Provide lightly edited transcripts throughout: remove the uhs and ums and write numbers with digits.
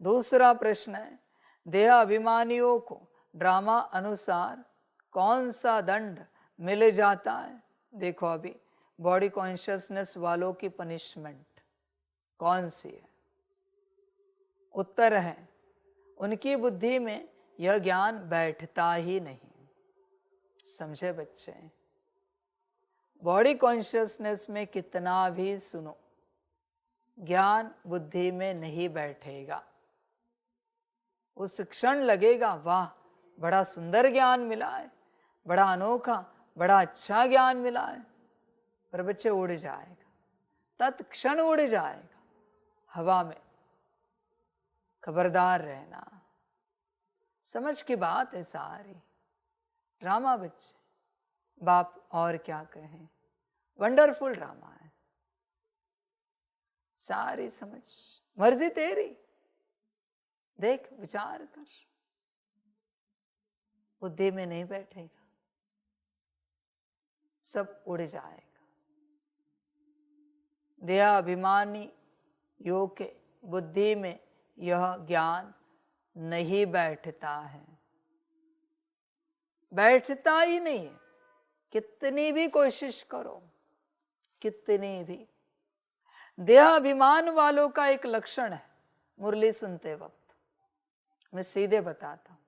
दूसरा प्रश्न है, देह अभिमानियों को ड्रामा अनुसार कौन सा दंड मिल जाता है? देखो अभी बॉडी कॉन्शियसनेस वालों की पनिशमेंट कौन सी है? उत्तर है, उनकी बुद्धि में यह ज्ञान बैठता ही नहीं। समझे बच्चे? बॉडी कॉन्शियसनेस में कितना भी सुनो, ज्ञान बुद्धि में नहीं बैठेगा। उस क्षण लगेगा वाह बड़ा सुंदर ज्ञान मिला है, बड़ा अनोखा, बड़ा अच्छा ज्ञान मिला है, पर बच्चे उड़ जाएगा, तत्क्षण उड़ जाएगा हवा में। खबरदार रहना। समझ की बात है सारी। ड्रामा बच्चे, बाप और क्या कहें, वंडरफुल ड्रामा है। सारी समझ, मर्जी तेरी। देख विचार कर, बुद्धि में नहीं बैठेगा, सब उड़ जाएगा। देह अभिमानी योग के बुद्धि में यह ज्ञान नहीं बैठता है, बैठता ही नहीं है। कितनी भी कोशिश करो, कितनी भी। देह अभिमान वालों का एक लक्षण है, मुरली सुनते वक्त मैं सीधे बताता हूं।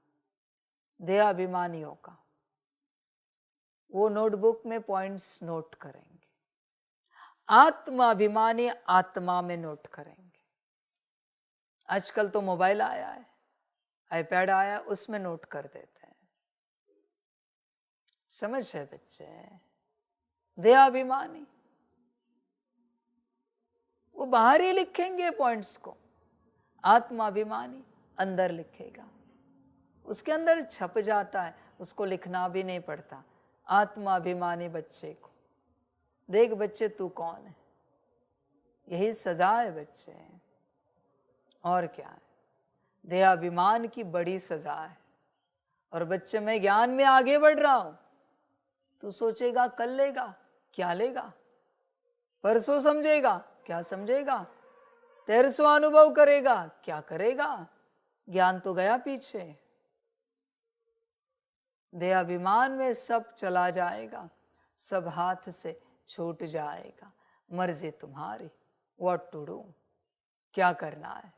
देह अभिमानियों का, वो नोटबुक में पॉइंट्स नोट करेंगे। आत्मा अभिमानी आत्मा में नोट करेंगे। आजकल तो मोबाइल आया है, आईपैड आया, उसमें नोट कर देते हैं। समझ है बच्चे? देह अभिमानी वो बाहर ही लिखेंगे पॉइंट्स को, आत्माभिमानी अंदर लिखेगा, उसके अंदर छप जाता है, उसको लिखना भी नहीं पड़ता। आत्माभिमानी बच्चे को देख, बच्चे तू कौन है, यही सजा है बच्चे, और क्या है? देहाभिमान की बड़ी सजा है। और बच्चे मैं ज्ञान में आगे बढ़ रहा हूं, तू सोचेगा कल लेगा, क्या लेगा? परसों समझेगा, क्या समझेगा? तेरसवां अनुभव करेगा, क्या करेगा? ज्ञान तो गया पीछे। देहाभिमान में सब चला जाएगा, सब हाथ से छूट जाएगा। मर्जी तुम्हारी, व्हाट टू डू, क्या करना है?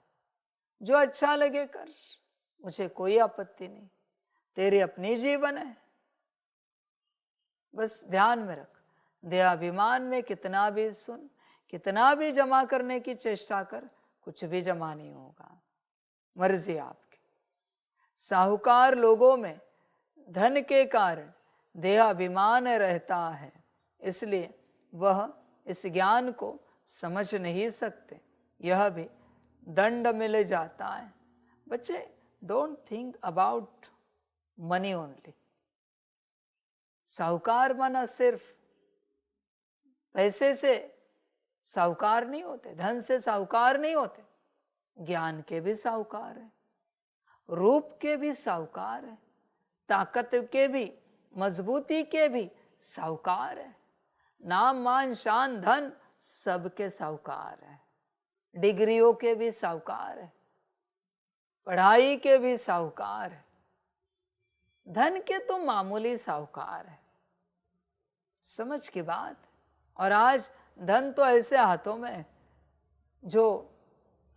जो अच्छा लगे कर, मुझे कोई आपत्ति नहीं, तेरी अपनी जीवन है। बस ध्यान में रख, देहाभिमान में कितना भी सुन, कितना भी जमा करने की चेष्टा कर, कुछ भी जमा नहीं होगा। मर्जी आपकी। साहूकार लोगों में धन के कारण देहाभिमान रहता है, इसलिए वह इस ज्ञान को समझ नहीं सकते। यह भी दंड मिल जाता है। बच्चे don't think about money only. साहूकार माना सिर्फ पैसे से साहूकार नहीं होते, धन से साहूकार नहीं होते। ज्ञान के भी साहूकार है, रूप के भी साहूकार है, ताकत के भी, मजबूती के भी साहूकार है, नाम मान शान धन सबके साहूकार है, डिग्रियों के भी साहूकार है, पढ़ाई के भी साहूकार है, धन के तो मामूली साहूकार है। समझ की बात। और आज धन तो ऐसे हाथों में जो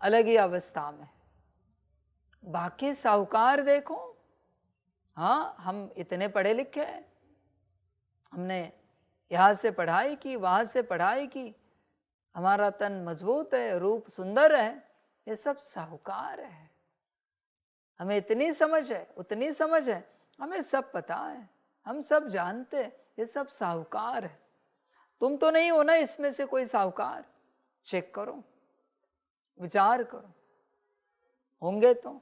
अलग ही अवस्था में। बाकी साहूकार देखो, हाँ हम इतने पढ़े लिखे हैं, हमने यहां से पढ़ाई की, वहां से पढ़ाई की, हमारा तन मजबूत है, रूप सुंदर है, ये सब साहूकार है। हमें इतनी समझ है, उतनी समझ है, हमें सब पता है, हम सब जानते हैं, ये सब साहूकार है। तुम तो नहीं हो ना इसमें से कोई साहूकार? चेक करो, विचार करो, होंगे तो।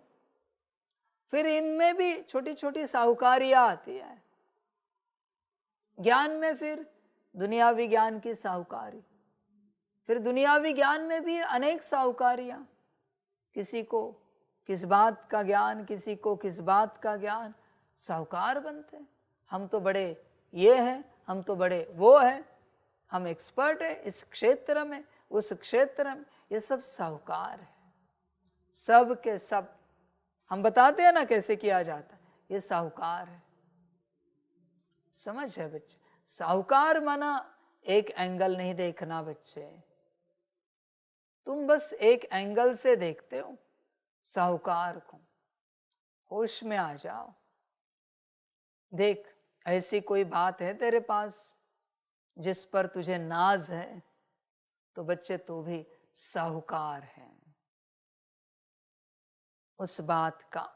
फिर इनमें भी छोटी छोटी साहूकारियां आती है। ज्ञान में फिर दुनियावी ज्ञान की साहूकारी, फिर दुनियावी ज्ञान में भी अनेक साहूकारियां। किसी को किस बात का ज्ञान, किसी को किस बात का ज्ञान, साहूकार बनते हैं। हम तो बड़े ये हैं, हम तो बड़े वो हैं, हम एक्सपर्ट है इस क्षेत्र में, उस क्षेत्र में, ये सब साहूकार है। सब के सब हम बताते हैं ना कैसे किया जाता है, ये साहूकार है। समझ है बच्चे, साहूकार माना एक एंगल नहीं देखना बच्चे, तुम बस एक एंगल से देखते हो साहूकार को। होश में आ जाओ। देख, ऐसी कोई बात है तेरे पास जिस पर तुझे नाज है, तो बच्चे तू भी साहूकार है उस बात का।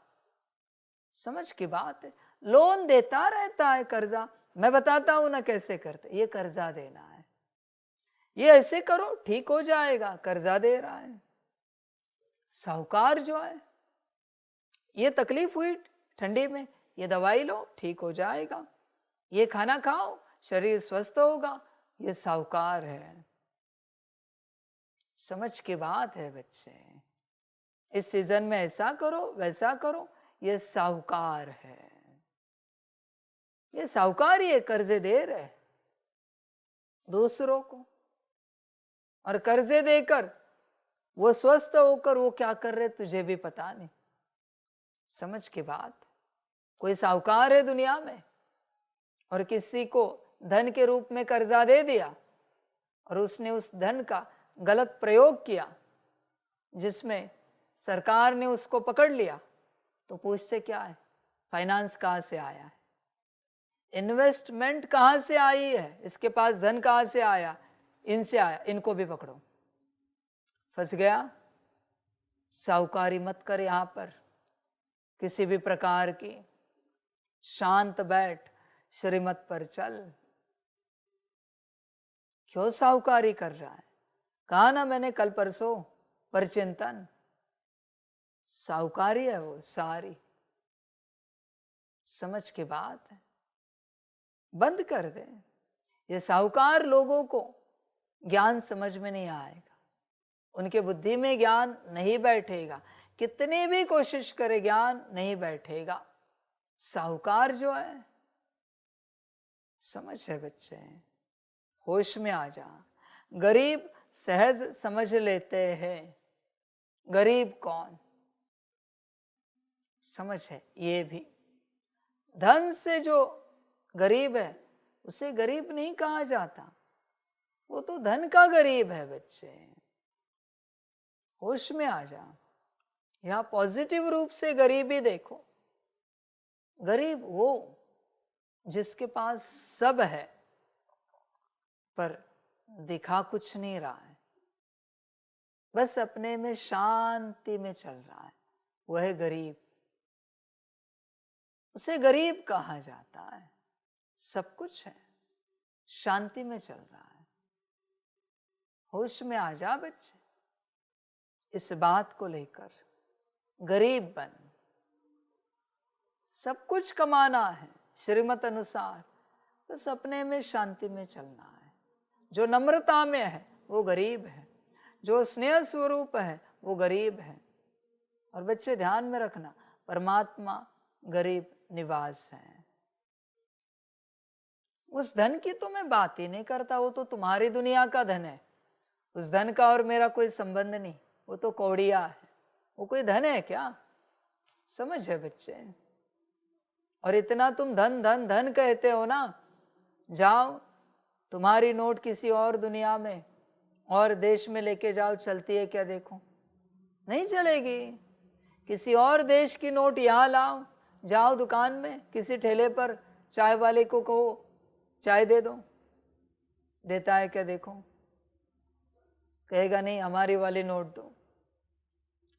समझ की बात है। लोन देता रहता है, कर्जा, मैं बताता हूं ना कैसे करते। ये कर्जा देना है, ये ऐसे करो ठीक हो जाएगा, कर्जा दे रहा है। साहूकार जो है, ये तकलीफ हुई ठंडी में, ये दवाई लो ठीक हो जाएगा, ये खाना खाओ शरीर स्वस्थ होगा, ये साहूकार है। समझ की बात है बच्चे। इस सीजन में ऐसा करो वैसा करो, ये साहूकार है। ये साहूकार ही कर्जे दे रहे दूसरों को, और कर्जे देकर वो स्वस्थ होकर वो क्या कर रहे तुझे भी पता नहीं। समझ की बात। कोई साहूकार है दुनिया में और किसी को धन के रूप में कर्जा दे दिया और उसने उस धन का गलत प्रयोग किया, जिसमें सरकार ने उसको पकड़ लिया, तो पूछते क्या है, फाइनेंस कहां से आया है, इन्वेस्टमेंट कहां से आई है, इसके पास धन कहां से आया, इनसे आया, इनको भी पकड़ो। फंस गया। साहूकारी मत कर यहां पर किसी भी प्रकार की। शांत बैठ, श्रीमत पर चल। क्यों साहूकारी कर रहा है? कहा ना मैंने कल परसों पर चिंतन, साहूकारी है वो सारी। समझ की बात है, बंद कर दे। ये साहूकार लोगों को ज्ञान समझ में नहीं आएगा, उनके बुद्धि में ज्ञान नहीं बैठेगा, कितनी भी कोशिश करे ज्ञान नहीं बैठेगा। साहूकार जो है, समझ है बच्चे, होश में आ जा। गरीब सहज समझ लेते हैं, गरीब कौन, समझ है। ये भी धन से जो गरीब है उसे गरीब नहीं कहा जाता, वो तो धन का गरीब है बच्चे। होश में आ जा। यहां पॉजिटिव रूप से गरीबी देखो। गरीब वो जिसके पास सब है पर दिखा कुछ नहीं रहा है, बस अपने में शांति में चल रहा है, वह है गरीब। उसे गरीब कहा जाता है। सब कुछ है, शांति में चल रहा है। होश में आ जा बच्चे। इस बात को लेकर गरीब बन। सब कुछ कमाना है श्रीमत अनुसार, बस अपने में शांति में चलना है। जो नम्रता में है वो गरीब है, जो स्नेह स्वरूप है वो गरीब है। और बच्चे ध्यान में रखना, परमात्मा गरीब निवास है। उस धन की तो मैं बात ही नहीं करता, वो तो तुम्हारी दुनिया का धन है। उस धन का और मेरा कोई संबंध नहीं, वो तो कौड़िया है। वो कोई धन है क्या? समझ है बच्चे। और इतना तुम धन धन धन कहते हो ना, जाओ तुम्हारी नोट किसी और दुनिया में और देश में लेके जाओ, चलती है क्या देखो? नहीं चलेगी। किसी और देश की नोट यहाँ लाओ, जाओ दुकान में किसी ठेले पर चाय वाले को कहो चाय दे दो, देता है क्या देखो? कहेगा नहीं, हमारी वाली नोट दो।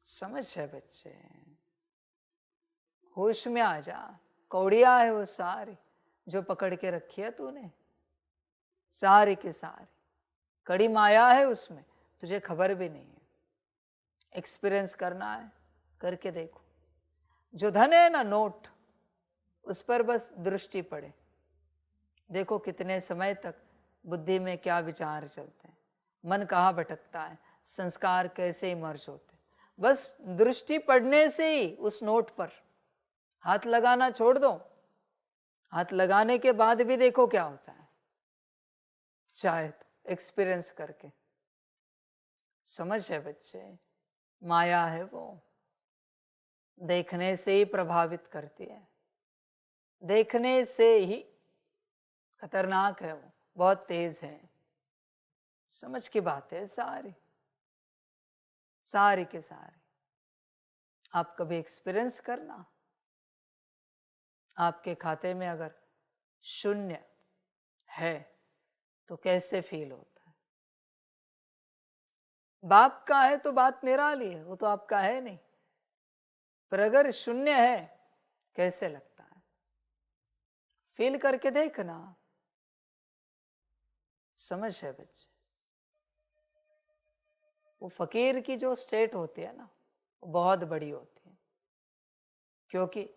समझ है बच्चे, होश में आ जा। कौड़िया है वो सारी जो पकड़ के रखी है तूने, सारी के सारी कड़ी माया है उसमें, तुझे खबर भी नहीं है। एक्सपीरियंस करना है, करके देखो। जो धन है ना, नोट, उस पर बस दृष्टि पड़े, देखो कितने समय तक बुद्धि में क्या विचार चलते हैं, मन कहाँ भटकता है, संस्कार कैसे इमर्ज होते। बस दृष्टि पड़ने से ही उस नोट पर हाथ लगाना छोड़ दो। हाथ लगाने के बाद भी देखो क्या होता है, चाहे तो एक्सपीरियंस करके। समझ है बच्चे, माया है वो, देखने से ही प्रभावित करती है, देखने से ही। खतरनाक है वो, बहुत तेज है। समझ की बात है सारी, सारी के सारी। आप कभी एक्सपीरियंस करना, आपके खाते में अगर शून्य है तो कैसे फील होता है। बाप का है तो बात निराली है, वो तो आपका है नहीं, पर अगर शून्य है कैसे लगता है, फील करके देखना। समझ है बच्चे, वो फकीर की जो स्टेट होती है ना, वो बहुत बड़ी होती है, क्योंकि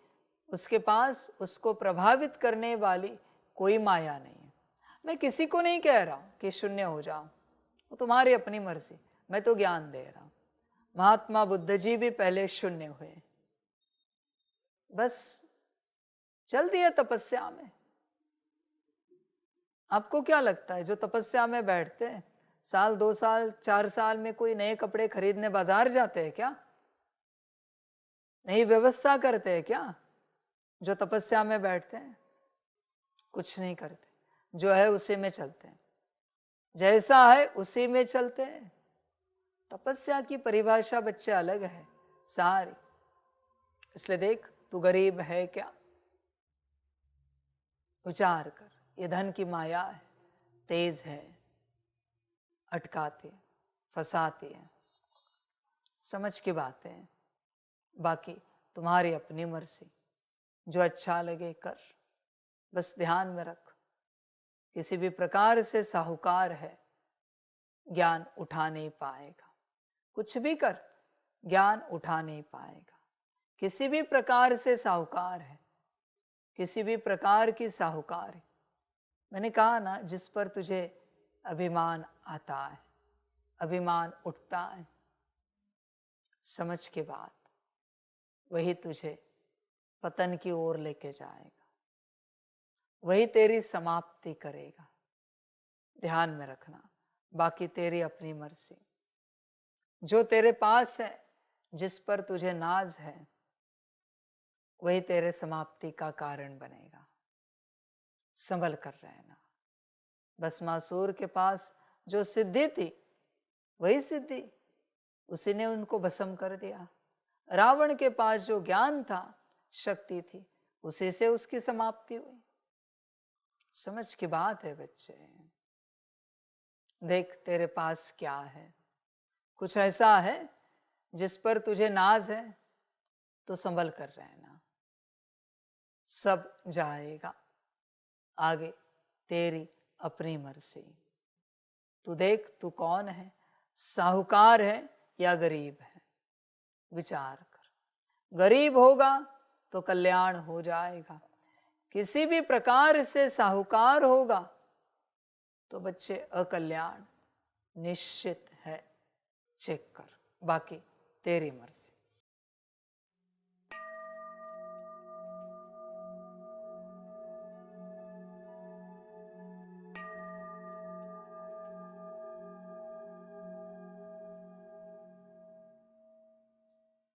उसके पास उसको प्रभावित करने वाली कोई माया नहीं है। मैं किसी को नहीं कह रहा हूं कि शून्य हो जाओ, वो तुम्हारी अपनी मर्जी, मैं तो ज्ञान दे रहा हूं। महात्मा बुद्ध जी भी पहले शून्य हुए, बस चल दिए तपस्या में। आपको क्या लगता है जो तपस्या में बैठते हैं, साल 2 साल 4 साल में कोई नए कपड़े खरीदने बाजार जाते हैं क्या? नई व्यवस्था करते हैं क्या? जो तपस्या में बैठते हैं कुछ नहीं करते, जो है उसी में चलते हैं, जैसा है उसी में चलते हैं। तपस्या की परिभाषा बच्चे अलग है सारी। इसलिए देख, तू गरीब है क्या, विचार कर। ये धन की माया है, तेज है, अटकाती है, फंसाती है। समझ की बातें हैं, बाकी तुम्हारी अपनी मर्जी, जो अच्छा लगे कर। बस ध्यान में रख, किसी भी प्रकार से साहूकार है, ज्ञान उठा नहीं पाएगा। कुछ भी कर, ज्ञान उठा नहीं पाएगा। किसी भी प्रकार से साहूकार है, किसी भी प्रकार की साहूकार है। मैंने कहा ना, जिस पर तुझे अभिमान आता है, अभिमान उठता है, समझ के बात, वही तुझे पतन की ओर लेके जाएगा, वही तेरी समाप्ति करेगा। ध्यान में रखना, बाकी तेरी अपनी मर्जी। जो तेरे पास है, जिस पर तुझे नाज है, वही तेरे समाप्ति का कारण बनेगा। संभल कर रहना। भस्मासुर के पास जो सिद्धि थी, वही सिद्धि, उसी ने उनको भस्म कर दिया। रावण के पास जो ज्ञान था, शक्ति थी, उसी से उसकी समाप्ति हुई। समझ की बात है बच्चे। देख तेरे पास क्या है, कुछ ऐसा है जिस पर तुझे नाज है, तो संभल कर रहना। सब जाएगा, आगे तेरी अपनी मर्जी। तू देख, तू कौन है, साहूकार है या गरीब है, विचार कर। गरीब होगा तो कल्याण हो जाएगा, किसी भी प्रकार से साहूकार होगा तो बच्चे अकल्याण निश्चित है। चेक कर, बाकी तेरी मर्जी।